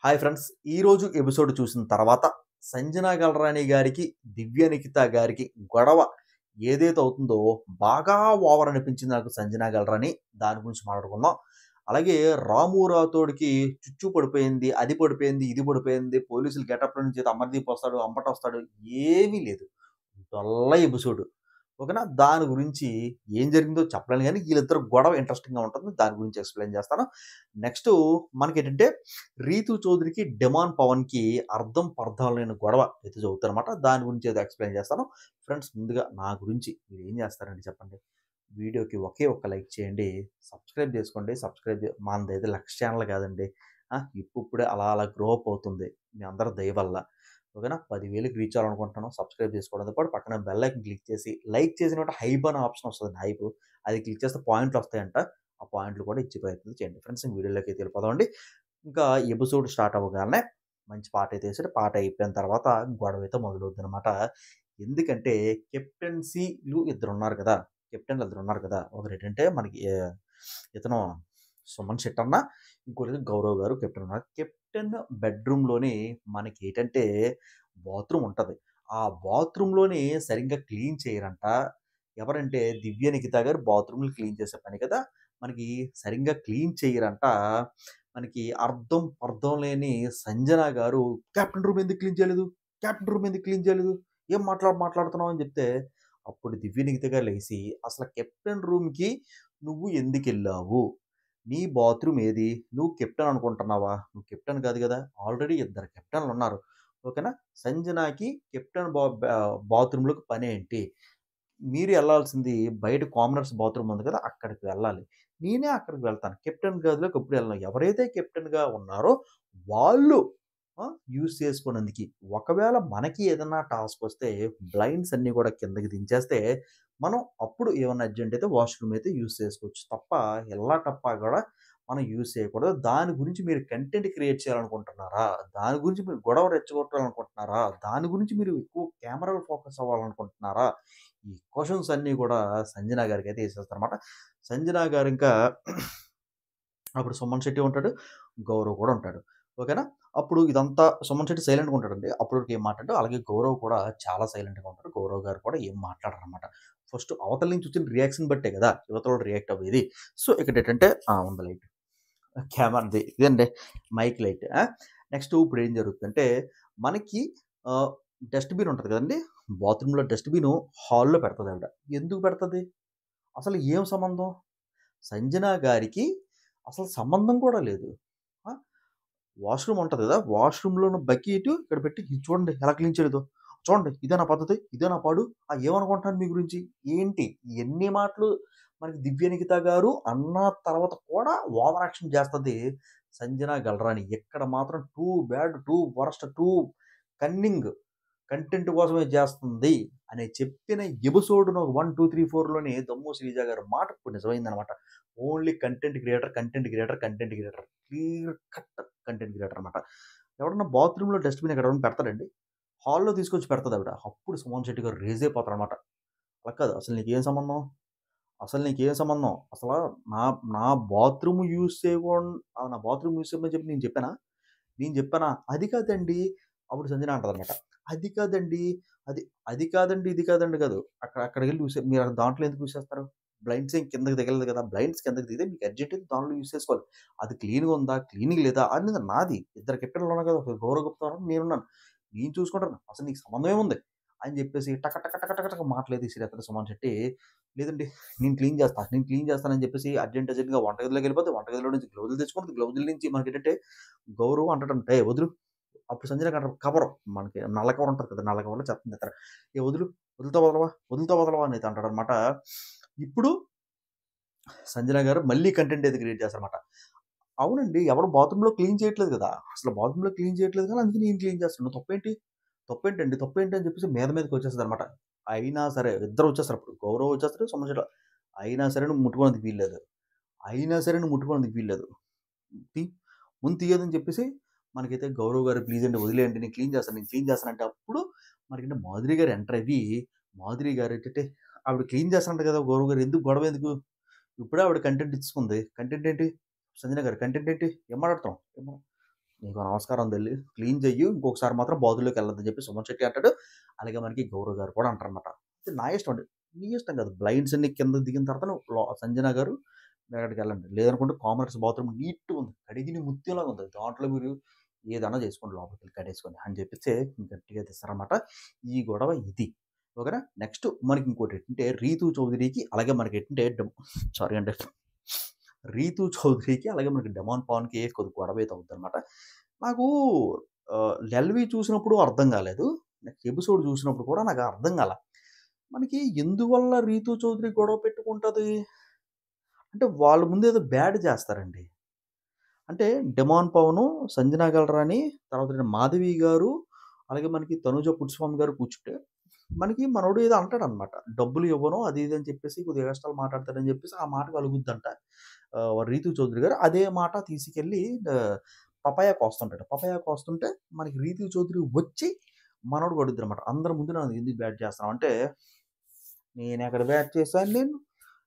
Hi friends. ఈరోజు episode చూసిన తర్వాత సంజన గల్రాని గారికి, దివ్య నిఖిత గారికి గొడవ ఏదైతే అవుతుందో బాగా ఓవర్ అనిపించింది నాకు సంజన గల్రాని. దాని గురించి మాట్లాడుకుందాం. అలాగే రాము రాథోడ్‌కి చుచ్చు పడిపోయింది, అది పడిపోయింది, ఇది పడిపోయింది. పోలీసులు గెటప్‌లో నుంచి అమర్దీప్ వస్తాడు, అంబట్ వస్తాడు. ఏమీ లేదు. డొల్ల ఎపిసోడ్. ఓకేనా? దాని గురించి ఏం జరిగిందో చెప్పలేను గానీ, వీళ్ళిద్దరు గొడవ ఇంట్రెస్టింగ్‌గా ఉంటుంది. దాని గురించి ఎక్స్‌ప్లెయిన్ చేస్తాను. నెక్స్టు మనకేంటంటే, రీతు చౌదరికి, డెమాన్ పవన్‌కి అర్థం పర్థం లేని గొడవ అయితే జరుగుతుందనమాట. దాని గురించి ఏదో ఎక్స్‌ప్లెయిన్ చేస్తాను. ఫ్రెండ్స్ ముందుగా నా గురించి మీరేం చేస్తారండి చెప్పండి? వీడియోకి ఒకే ఒక్క లైక్ చేయండి. సబ్స్క్రైబ్ చేసుకోండి. మనదైతే లక్ష ఛానెల్ కాదండి. ఇప్పుడిప్పుడే అలా అలా గ్రో అప్ అవుతుంది. మీ అందరి దయ వల్ల. ఓకేనా? 10,000కి రీచ్ అవ్వాలనుకుంటున్నాను. సబ్స్క్రైబ్ చేసుకోవడంతో పాటు పక్కన బెల్ ఐకాన్ క్లిక్ చేసి, లైక్ చేసిన వెంటనే హైప్ అనే ఆప్షన్ వస్తదండి హైపు. అది క్లిక్ చేస్తే పాయింట్లు వస్తాయంట. ఆ పాయింట్లు కూడా ఇచ్చే ప్రయత్నం చేయండి. ఫ్రెండ్స్ వీడియోలోకి అయితే వెళ్ళిపోదామండి. ఇంకా ఎపిసోడ్ స్టార్ట్ అవ్వగానే మంచి పాట అయితే ఏసాడు. పాట అయిపోయిన తర్వాత గొడవైతే మొదలవుద్దనమాట. ఎందుకంటే కెప్టెన్సీలు ఇద్దరున్నారు కదా! కెప్టెన్‌లు ఇద్దరున్నారు కదా! ఒకరేంటంటే మనకి ఇతను సుమన్ శెట్టన్న, ఇంకోటి గౌరవ్ గారు కెప్టెన్ ఉన్నారు. కెప్టెన్ బెడ్‌రూమ్‌లోని మనకేంటంటే బాత్రూమ్ ఉంటది. ఆ బాత్రూమ్‌లోని సరిగ్గా క్లీన్ చేయరంట. ఎవరంటే దివ్య నిఖిత గారు బాత్రూమ్‌లు క్లీన్ చేసే పని కదా! మనకి సరిగ్గా క్లీన్ చెయ్యరంట. మనకి అర్థం పర్థం లేని సంజన గారు "కెప్టెన్ రూమ్ ఎందుకు క్లీన్ చేయలేదు? కెప్టెన్ రూమ్ ఎందుకు క్లీన్ చేయలేదు? ఏం మాట్లాడుతున్నావు?" అని చెప్తే, అప్పుడు దివ్య నిఖిత గారు లెగిసి, "అసలు కెప్టెన్ రూమ్‌కి నువ్వు ఎందుకెళ్ళావు? నీ బాత్రూమ్ ఏది? నువ్వు కెప్టెన్ అనుకుంటున్నావా? నువ్వు కెప్టెన్ కాదు కదా! ఆల్రెడీ ఇద్దరు కెప్టెన్‌లున్నారు. ఓకేనా? సంజనాకి కెప్టెన్ బాత్రూమ్‌లోకి పనేంటి? మీరు ఎళ్ళాల్సింది బయట కామనర్స్ బాత్రూమ్ ఉంది కదా! అక్కడికి వెళ్ళాలి. నేనే అక్కడికి వెళ్తాను. కెప్టెన్ గదిలోకి ఎప్పుడు వెళ్ళను. ఎవరైతే కెప్టెన్‌గా ఉన్నారో వాళ్ళు యూజ్ చేసుకున్నందుకి. ఒకవేళ మనకి ఏదన్నా టాస్క్ వస్తే బ్లైండ్స్ అన్నీ కూడా కిందకి దించేస్తే, మనం అప్పుడు ఏమన్నా అర్జెంట్ అయితే వాష్‌రూమ్ అయితే యూజ్ చేసుకోవచ్చు. తప్ప ఎల్లాటప్పా కూడా మనం యూజ్ చేయకూడదు. దాని గురించి మీరు కంటెంట్ క్రియేట్ చేయాలనుకుంటున్నారా? దాని గురించి మీరు గొడవ రెచ్చగొట్టాలనుకుంటున్నారా? దాని గురించి మీరు ఎక్కువ కెమెరాలో ఫోకస్ అవ్వాలనుకుంటున్నారా? ఈ క్వెషన్స్ అన్నీ కూడా సంజన గారికైతే ఏసేస్తారనమాట. సంజన గారు ఇంకా అప్పుడు సుమన్ శెట్టి ఉంటాడు. గౌరవ్ కూడా ఉంటాడు. ఓకేనా? అప్పుడు ఇదంతా సుమన్ శెట్టి సైలెంట్‌గా ఉంటాడండి. అప్పటి వరకు ఏం మాట్లాడడు. అలాగే గౌరవ్ కూడా చాలా సైలెంట్‌గా ఉంటారు. గౌరవ్ గారు కూడా ఏం మాట్లాడరనమాట. ఫస్ట్ అవతల నుంచి వచ్చిన రియాక్షన్ బట్టే కదా! యువతలోడు రియాక్ట్ అవ్వేది. సో, ఇక్కడేంటంటే ఉంది లైట్. కెమెరాది ఇదండి మైక్ లైట్. నెక్స్ట్ ఇప్పుడేం జరుగుతుందంటే మనకి ఆహ్, డస్ట్‌బిన్ ఉంటది కదండీ! బాత్రూమ్‌లో డస్ట్‌బిను హాల్‌లో పెడతదావిడ. ఎందుకు పెడతది? అసలు ఏం సంబంధం? సంజన గారికి అసలు సంబంధం కూడా లేదు. ఆ! వాష్‌రూమ్ ఉంటది కదా! వాష్‌రూమ్‌లోని బకెటు ఇక్కడ పెట్టి ఇది చూడండి ఎలా క్లీన్ చేయలేదో. చూడండి ఇదేనా పద్ధతి? ఇదేనా పాడు? ఏమనుకుంటున్నారు మీ గురించి? ఏంటి? ఎన్ని మాటలు మనకి దివ్య నిఖిత గారు అన్న తర్వాత కూడా ఓవర్ యాక్షన్ చేస్తది సంజన గల్రాని. ఇక్కడ మాత్రం too bad, two worst, two cunning content కోసమే చేస్తుంది అని చెప్పిన ఎపిసోడ్‌ను 1, 2, 3, 4లోనే దమ్ము శ్రీజ గారి మాట ఇప్పుడు నిజమైందనమాట. Only content creator, content creator, content creator. Clear cut content creator అనమాట. ఎవడన్నా బాత్రూమ్‌లో డస్ట్‌బిన్ ఎక్కడ ఎవరైనా పెడతాడండి? హాల్‌లో తీసుకొచ్చి పెడతదావిడ. అప్పుడు సుమన్ శెట్టి గారు రేజ్ అయిపోతారనమాట. అలా కాదు. అసలు నీకేం సంబంధం? అసలు నీకేం సంబంధం? నా నా బాత్రూమ్ యూజ్ నా బాత్రూమ్ యూజ్ చేయమని చెప్పి నేను చెప్పానా? నేను చెప్పానా? అది కాదండి. అప్పుడు సంజన అంటదనమాట. అది కాదండి. అది అది కాదండి, ఇది కాదండి కాదు. అక్కడికెళ్ళి మీరు దాంట్లో ఎందుకు యూజ్ చేస్తారు? బ్లైండ్స్ ఏం కిందకి దిగలేదు కదా! బ్లైండ్స్ కిందకి దిగితే మీకు అర్జెంట్ అయితే దాంట్లో యూజ్ చేసుకోవాలి. అది క్లీన్‌గా ఉందా? క్లీనింగ్ లేదా? అనేది నాది. ఇద్దరు కెప్టెన్‌లు ఉన్నారు కదా! ఒకరు గౌరవ్ గుప్తా ఉన్నాడు. నేనున్నాను. నేను చూసుకుంటాను. అసలు నీకు సంబంధం ఏముంది? అని చెప్పేసి టక టక టక టక టక మాటలైతే ఇసిరేస్తాడు సుమన్ శెట్టి. లేదండి నేను క్లీన్ చేస్తా. నేను క్లీన్ చేస్తానని చెప్పేసి అర్జెంట్‌గా వంటగదిలోకెళ్ళిపోతే వంటగదిలో నుంచి గ్లౌజులు తెచ్చుకుంటది. గ్లౌజుల నుంచి మనకేంటంటే గౌరవ్ అంటాడంట. "ఏయ్! వదులు." అప్పుడు సంజన అంటారు కవరు. మనకి నల్ల కవర్ ఉంటది కదా! నల్ల కవర్‌లో చెత్త తీస్తారు. "ఏ వదులు. వదులుతావా వదలవా? వదులుతావా వదలవా?" అని అయితే అంటాడనమాట. ఇప్పుడు సంజన గారు మళ్ళీ కంటెంట్ అయితే క్రియేట్ చేస్తారనమాట. అవునండి. ఎవరు బాత్రూమ్‌లో క్లీన్ చేయట్లేదు కదా! అసలు బాత్రూమ్‌లో క్లీన్ చేయట్లేదు కానీ అందుకే నేను క్లీన్ చేస్తున్నాను. తప్పేంటి? తప్పేంటండి? తప్పేంటి? అని చెప్పేసి మీదకి వచ్చేస్తదనమాట. అయినా సరే ఇద్దరు వచ్చేస్తారు. గౌరవ్ వచ్చేస్తాడు. సోమశేఖర్ అయినా సరే నువ్వు ముట్టుకోవడానికి వీల్లేదు. అయినా సరే నువ్వు ముట్టుకోవడానికి వీల్లేదు. తీ ముందు తీయదని చెప్పేసి మనకైతే గౌరవ్ గారు ప్లీజ్ అండి వదిలేయండి. నేను క్లీన్ చేస్తాను. నేను క్లీన్ చేస్తాను అంటే అప్పుడు మనకంటే మాధురి గారు ఎంటర్ అయ్యి మాధురి గారు ఏంటంటే ఆవిడ క్లీన్ చేస్తానంట కదా! గౌరవ్ గారు ఎందుకు గొడవ ఎందుకు? ఇప్పుడే ఆవిడ కంటెంట్ ఇచ్చుకుంది. కంటెంట్ ఏంటి? సంజన గారు కంటెంట్ ఏంటి? ఏం మాట్లాడుతున్నావు? నీకు నమస్కారం తల్లి, క్లీన్ చెయ్యి, ఇంకొకసారి మాత్రం బాతుల్లోకి వెళ్ళొద్దని చెప్పి సుమన్ శెట్టి అంటాడు. అలాగే మనకి గౌరవ్ గారు కూడా అంటారనమాట. నా ఇష్టం అండి. నీ ఇష్టం కాదు. బ్లైండ్స్ అన్ని కిందకి దిగిన తర్వాత నువ్వు సంజన గారు మీరు అక్కడికి వెళ్ళండి. లేదనుకుంటే కామనర్స్ బాత్రూమ్ నీట్‌గా ఉంది. కడిగిన ముత్యంలాగా ఉంది. దాంట్లో మీరు ఏదన్నా చేసుకోండి లోపలికెళ్ళి కడేసుకొని అని చెప్పేసి గట్టిగా తీస్తారనమాట. ఈ గొడవ ఇది. ఓకేనా. నెక్స్ట్ మనకి ఇంకోటి ఏంటంటే రీతూ చౌదరికి అలాగే మనకి ఏంటంటే సారీ అండి. రీతూ చౌదరికి అలాగే మనకి డెమాన్ పవన్‌కి కొద్దిగా గొడవ అయితే అవుద్దనమాట. నాకు 'ఎల్‌వి' చూసినప్పుడు అర్థం కాలేదు. నెక్స్ట్ ఎపిసోడ్ చూసినప్పుడు కూడా నాకు అర్థం కాల. మనకి ఎందువల్ల రీతూ చౌదరి గొడవ పెట్టుకుంటది? అంటే వాళ్ళ ముందేదో బ్యాడ్ చేస్తారండి. అంటే 'డెమాన్ పవను', 'సంజన గల్రాని' తర్వాత 'మాధవి' గారు, అలాగే మనకి 'తనూజ పుట్స్వామి' గారు కూర్చుంటే, మనకి మనోడు ఏదో అంటాడనమాట. డబ్బులు ఇవ్వను అది ఇది అని చెప్పేసి కొద్దిగా ఎగస్ట్రాలు మాట్లాడతాడని చెప్పేసి ఆ మాట కలుగుద్దంట. 'రీతూ చౌదరి' గారు అదే మాట తీసుకెళ్ళి పపాయ కోస్తుంటాడు. పపాయ కోస్తుంటే మనకి 'రీతూ చౌదరి' వచ్చి మనోడు కొడుద్దనమాట. అందరి ముందు నన్ను ఎందుకు బ్యాడ్ చేస్తున్నావు అంటే, నేనెక్కడ బ్యాడ్ చేశాను నిన్ను?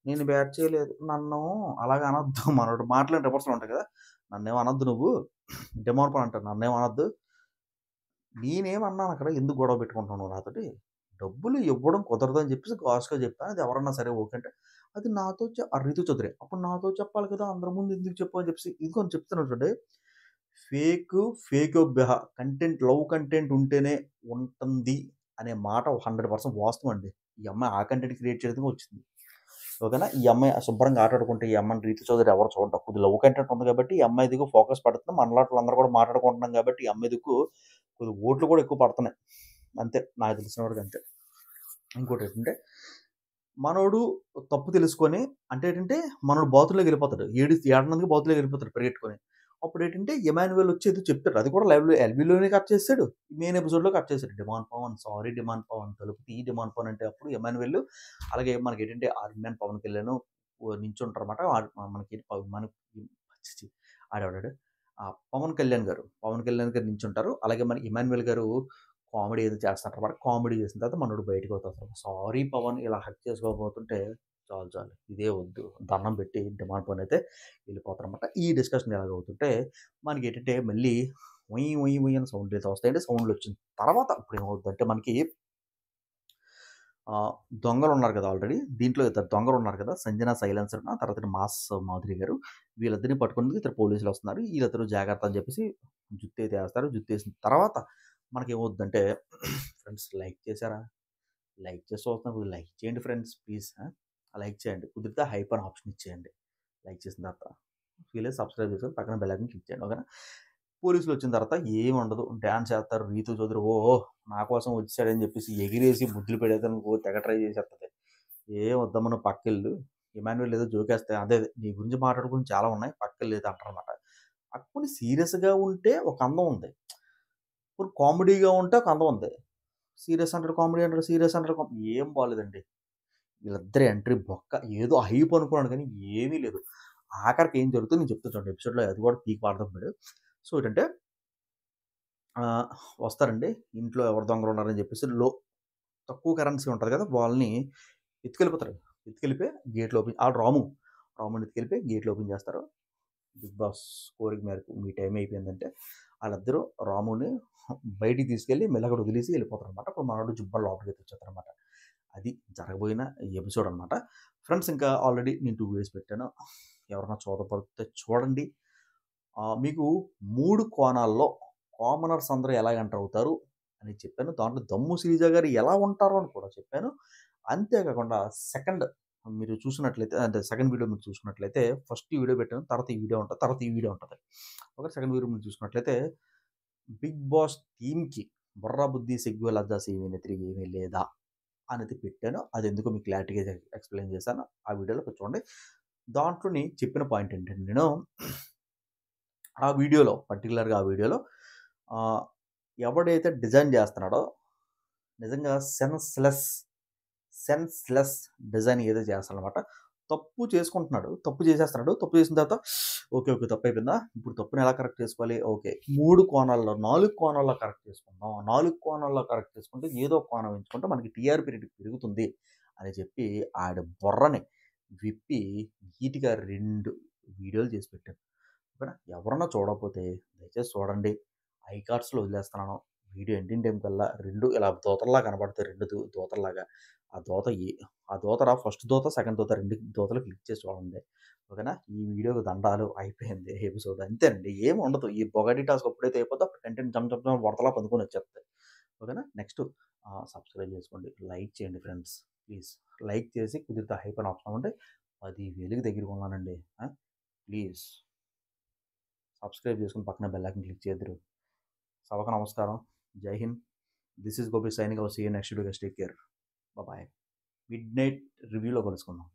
నేను బ్యాడ్ చేయలేదు. నన్ను అలాగ అనొద్దు. మనోడు మాటలని రివర్స్‌లో ఉంటాయి కదా! నన్నేమి అనొద్దు నువ్వు. డెమాన్ అంటాడు. నన్నేమి అనొద్దు. నేనేమన్నాను అక్కడ? ఎందుకు గొడవ పెట్టుకుంటున్నావు నువ్వు నాతోటి? డబ్బులు ఇవ్వడం కుదరదని చెప్పేసి ఘాటుగా చెప్పాను. అది ఎవరన్నా సరే ఓకే అంటే, అది నాతో ఆ రీతూ చౌదరి. అప్పుడు నాతో చెప్పాలి కదా! అందరి ముందు ఎందుకు చెప్పావు అని చెప్పేసి ఇదిగో చెప్తున్నాను చూడండి. ఫేకోభ్యః కంటెంట్ లవ్ కంటెంట్ ఉంటేనే ఉంటుంది అనే మాట 100% వాస్తవం అండి. ఈ అమ్మాయి ఆ కంటెంట్ క్రియేట్ చేయడానికి వచ్చింది. ఓకేనా. ఈ అమ్మాయి శుభ్రంగా ఆటాడుకుంటే ఈ అమ్మాయిని రీతూ చౌదరి ఎవరు చూడరు. కొద్దిగా లవ్ కంటెంట్ ఉంది కాబట్టి ఈ అమ్మాయి దిక్కు ఫోకస్ పడుతుంది. మనలాంటోళ్ళందరూ కూడా మాట్లాడుకుంటున్నాం కాబట్టి ఈ అమ్మాయి దిక్కు కొద్దిగా ఓట్లు కూడా ఎక్కువ పడుతున్నాయి. అంతే నాకు తెలిసిన వరకు అంతే. ఇంకోటేంటంటే మనోడు తప్పు తెలుసుకొని అంటే ఏంటంటే మనోడు బాత్రూమ్‌లోకి వెళ్ళిపోతాడు. ఏడనందుకు బాత్రూమ్‌లోకి వెళ్ళిపోతాడు పరిగెట్టుకొని. అప్పుడేంటంటే ఎమాన్యుయల్ వచ్చి ఏదో చెప్తాడు. అది కూడా లైవ్‌లో ఎల్‌బీలోనే కట్ చేసాడు. మెయిన్ ఎపిసోడ్‌లో కట్ చేసాడు. Demand Pavan sorry demand Pavan తలుపు తీ డిమాండ్ పవన్ అంటే అప్పుడు ఎమాన్యుయల్ అలాగే మనకేంటంటే ఆర్మీ పవన్ కళ్యాణ్ నించుంటారన్నమాట. మనకి ఛీ! ఆడెవడాడు? పవన్ కళ్యాణ్ గారు నించుంటారు. అలాగే మన ఇమాన్యుయల్ గారు కామెడీ ఏదో చేస్తారన్నమాట. కామెడీ చేసిన తర్వాత మనోడు బయటికి పోతాడు. సారీ పవన్ ఇలా హగ్ చేసుకోబోతుంటే చాలు చాలు ఇదే వద్దు. దండం పెట్టి డిమాండ్ పవన్ అయితే వెళ్ళిపోతారన్నమాట. ఈ డిస్కషన్ ఎలాగవుతుంటే మనకేంటంటే మళ్ళీ ఉయ్ ఉయ్ ఉయ్ అని సౌండ్లు అయితే వస్తాయండి. సౌండ్లు వచ్చిన తర్వాత ఇప్పుడు ఏమవుద్దంటే మనకి దొంగలున్నారు కదా! ఆల్రెడీ. దీంట్లో ఇద్దరు దొంగలున్నారు కదా! సంజన సైలెన్సర్ తర్వాత మాస్ మాధురి గారు. వీళ్ళిద్దరిని పట్టుకునేందుకు ఇద్దరు పోలీసులొస్తున్నారు. ఈళ్ళిద్దరూ జాగ్రత్త అని చెప్పేసి జుత్తయితే ఏస్తారు. జుత్తేసిన తర్వాత మనకేమవుద్దంటే ఫ్రెండ్స్ లైక్ చేశారా? లైక్ చేసి చూస్తున్నారు. కొద్దిగా లైక్ చేయండి ఫ్రెండ్స్ ప్లీజ్. లైక్ చేయండి. కుదిరితే హైప్ అని ఆప్షన్ ఇచ్చేయండి. లైక్ చేసిన తర్వాత. వీలైతే సబ్స్క్రైబ్ చేసుకొని పక్కన బెల్ ఐకాన్ క్లిక్ చేయండి. ఓకేనా? పోలీసులొచ్చిన తర్వాత ఏముండదు. డాన్స్ చేస్తారు. రీతూ చౌదరి ఓహో! నా కోసం వచ్చేసాడని చెప్పేసి ఎగిరేసి ముద్దులు పెడేదానికి తెగ ట్రై చేసేస్తది. ఏం వద్దమ్మా నువ్వు పక్కెళ్ళు. ఇమాన్యుయల్ ఏదో జోకేస్తే అదే నీ గురించి మాట్లాడుకుని చాలా ఉన్నాయి. పక్కెళ్ళు ఏదో అంటారనమాట. అప్పుడు సీరియస్‌గా ఉంటే ఒక అందం ఉంది. ఇప్పుడు కామెడీగా ఉంటే ఒక అందం ఉంది. సీరియస్ అంటాడు, కామెడీ అంటాడు, సీరియస్ అంటాడు ఏం బాలేదండి. వీళ్ళిద్దరి ఎంట్రీ బొక్క. ఏదో హైప్ అనుకున్నాను కానీ ఏమీ లేదు. ఆఖరికి ఏం జరుగుతుందో నేను చెప్తాను చూడండి ఎపిసోడ్‌లో అది కూడా పీక్ వాడదాం. సో ఏంటంటే ఆహ్, వస్తారండి. ఇంట్లో ఎవరు దొంగలున్నారని చెప్పేసి తక్కువ కరెన్సీ ఉంటది కదా! వాళ్ళని ఎత్తుకెళ్ళిపోతారు. ఎత్తుకెళ్ళిపోయి గేట్లు ఓపెన్ రాముని ఎత్తుకెళ్ళిపోయి గేట్లు ఓపెన్ చేస్తారు. బిగ్ బాస్ కోరిక మేరకు మీ టైం అయిపోయిందంటే ఆళ్ళిద్దరూ రాముని బయటికి తీసుకెళ్ళి మెల్లగా వదిలేసి వెళ్ళిపోతారనమాట. అప్పుడు మనోడు జుబ్బని లోపలికి తెచ్చొచ్చారనమాట. అది జరగబోయిన ఎపిసోడ్ అనమాట. ఫ్రెండ్స్ ఇంకా ఆల్రెడీ నేను 2 వీడియోస్ పెట్టాను. ఎవరైనా చూడకపోతే చూడండి. మీకు 3 కోణాల్లో కామనర్స్ అందరూ ఎలా ఎంటర్ అవుతారు అని చెప్పాను. దాంట్లో దమ్ము శ్రీజ గారు ఎలా ఉంటారో అని కూడా చెప్పాను. అంతే కాకుండా సెకండ్ మీరు చూసినట్లయితే అంటే సెకండ్ వీడియో మీరు చూసుకున్నట్లయితే ఫస్ట్ ఈ వీడియో పెట్టాను. తర్వాత ఈ వీడియో ఉంటది. తర్వాత ఈ వీడియో ఉంటది. ఓకే. సెకండ్ వీడియో మీరు చూసుకున్నట్లయితే బిగ్ బాస్ టీమ్‌కి బుర్ర, బుద్ధి, సిగ్గు, లజ్జ, సీవి, నెత్తురు ఏమీ లేదా అనేది పెట్టాను. అదెందుకో మీకు క్లారిటీగా ఎక్స్‌ప్లెయిన్ చేశాను. ఆ వీడియోలో చూడండి. దాంట్లోని చెప్పిన పాయింట్ ఏంటంటే నేను ఆ వీడియోలో పర్టిక్యులర్‌గా ఆ వీడియోలో ఆహ్, ఎవడైతే డిజైన్ చేస్తున్నాడో నిజంగా సెన్స్‌లెస్ డిజైన్ ఏదో చేస్తాడనమాట. తప్పు చేసుకుంటున్నాడు. తప్పు చేసేస్తున్నాడు. తప్పు చేసిన తర్వాత ఓకే. ఓకే. తప్పయిపోయిందా? ఇప్పుడు తప్పుని ఎలా కరెక్ట్ చేసుకోవాలి? ఓకే. 3 కోణాల్లో 4 కోణాల్లో కరెక్ట్ చేసుకుందాం. 4 కోణాల్లో కరెక్ట్ చేసుకుంటే ఏదో ఒక కోణం ఎంచుకుంటే మనకి టీఆర్‌పీ రేటింగ్ పెరుగుతుంది అని చెప్పి ఆడి బుర్రని విప్పి నీట్‌గా 2 వీడియోలు చేసి పెట్టాను. ఓకేనా? ఎవరన్నా చూడకపోతే దయచేసి చూడండి. ఐ కార్డ్స్‌లో వదిలేస్తున్నాను. వీడియో ఎండింగ్ టైం కల్లా 2 ఇలా దూతల్లా కనపడతాయి. 2 దూతల్లాగా. ఆ దూత ఏ ఆ దూతరా ఫస్ట్ దూత, సెకండ్ దూత 2 దూతలు క్లిక్ చేసి చూడండి. ఓకేనా? ఈ వీడియోకి దండాలు అయిపోయింది ఎపిసోడ్. అంతేనండి. ఏమి ఉండదు. ఈ బొగాడి టాస్క్ ఎప్పుడైతే అయిపోద్దో అప్పుడు కంటెంట్ జమ్ జమ్ జమ్ వరదలా పొందుకొని వచ్చేస్తాయి. ఓకేనా? నెక్స్ట్ సబ్స్క్రైబ్ చేసుకోండి. లైక్ చేయండి ఫ్రెండ్స్. ప్లీజ్ లైక్ చేసి కుదిరితే హైప్ అని ఆప్షన్ ఉంటే 10,000కి దగ్గరగా ఉన్నానండి. ప్లీజ్ సబ్స్క్రైబ్ చేసుకొని పక్కన బెల్ ఐకాన్ క్లిక్ చేద్దురు. సభకు నమస్కారం. జై హింద్. This is Gopi signing off. See you next video. Take care. Bye. Midnight రివ్యూలో కలుసుకుందాం.